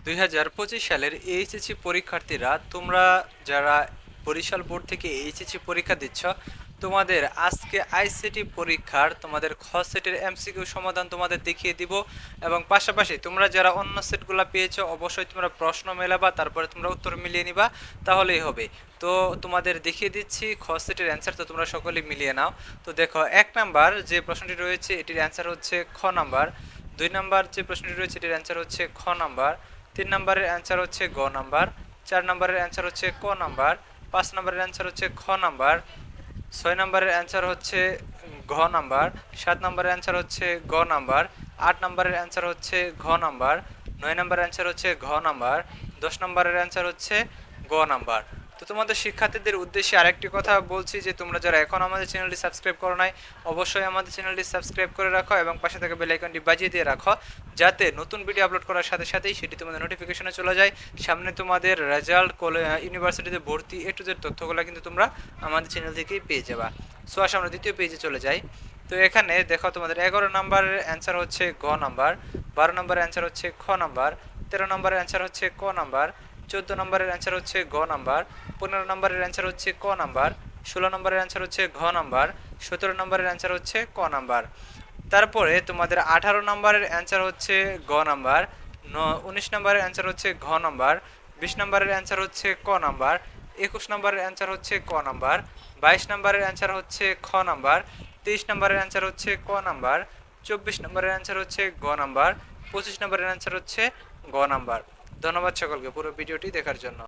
2025 সালের এইচএসসি পরীক্ষার্থীরা, তোমরা যারা বরিশাল বোর্ড থেকে এইচএসসি পরীক্ষা দিচ্ছ, তোমাদের আজকে আইসিটি পরীক্ষার তোমাদের খ সেটের এমসিকিউ সমাধান তোমাদের দেখিয়ে দিব। এবং পাশাপাশি তোমরা যারা অন্য সেটগুলো পেয়েছো অবশ্যই তোমরা প্রশ্ন মেলাবা, তারপরে তোমরা উত্তর মিলিয়ে নিবা, তাহলেই হবে। তো তোমাদের দেখিয়ে দিচ্ছি খ সেটের অ্যান্সার, তো তোমরা সকলেই মিলিয়ে নাও। তো দেখো, 1 নাম্বার যে প্রশ্নটি রয়েছে এটির অ্যান্সার হচ্ছে খ নাম্বার। 2 নাম্বার যে প্রশ্নটি রয়েছে এটির অ্যান্সার হচ্ছে খ নাম্বার। 3 নাম্বারের অ্যান্সার হচ্ছে গ নাম্বার। 4 নাম্বারের অ্যান্সার হচ্ছে ক নাম্বার। 5 নাম্বারের অ্যান্সার হচ্ছে খ নাম্বার। 6 নাম্বারের অ্যান্সার হচ্ছে ঘ নাম্বার। 7 নাম্বারের অ্যান্সার হচ্ছে গ নাম্বার। 8 নাম্বারের অ্যান্সার হচ্ছে ঘ নাম্বার। 9 নাম্বারের অ্যান্সার হচ্ছে ঘ নাম্বার। 10 নাম্বারের অ্যান্সার হচ্ছে গ নাম্বার। তো তোমাদের শিক্ষার্থীদের উদ্দেশ্যে আরেকটি কথা বলছি যে তোমরা যারা এখন আমাদের চ্যানেলটি সাবস্ক্রাইব করো নাই, অবশ্যই আমাদের চ্যানেলটি সাবস্ক্রাইব করে রাখো এবং পাশে থাকা বেল আইকনটি বাজিয়ে দিয়ে রাখো, যাতে নতুন ভিডিও আপলোড করার সাথে সাথেই সেটি তোমাদের নোটিফিকেশনে চলে যায়। সামনে তোমাদের রেজাল্ট, ইউনিভার্সিটিতে ভর্তি, এ টু জেড তথ্যগুলো কিন্তু তোমরা আমাদের চ্যানেল থেকেই পেয়ে যাবা। সো আসলে আমরা দ্বিতীয় পেজে চলে যাই। তো এখানে দেখো, তোমাদের 11 নাম্বারের অ্যান্সার হচ্ছে গ নাম্বার। 12 নাম্বারের অ্যান্সার হচ্ছে খ নাম্বার। 13 নাম্বারের অ্যান্সার হচ্ছে ক নাম্বার। 14 নাম্বারের অ্যান্সার হচ্ছে গ নাম্বার। 15 নাম্বারের অ্যান্সার হচ্ছে ক নাম্বার। 16 নাম্বারের অ্যান্সার হচ্ছে ঘ নাম্বার। 17 নাম্বারের অ্যান্সার হচ্ছে ক নাম্বার। তারপরে তোমাদের 18 নাম্বারের অ্যান্সার হচ্ছে গ নাম্বার। 19 নাম্বারের অ্যান্সার হচ্ছে ঘ নাম্বার। 20 নাম্বারের অ্যান্সার হচ্ছে ক নাম্বার। 21 নাম্বারের অ্যান্সার হচ্ছে ক নাম্বার। 22 নাম্বারের অ্যান্সার হচ্ছে খ নাম্বার। 23 নাম্বারের অ্যান্সার হচ্ছে ক নাম্বার। 24 নাম্বারের অ্যান্সার হচ্ছে গ নাম্বার। 25 নাম্বারের অ্যান্সার হচ্ছে গ নাম্বার। ধন্যবাদ সকলকে পুরো ভিডিওটি দেখার জন্য।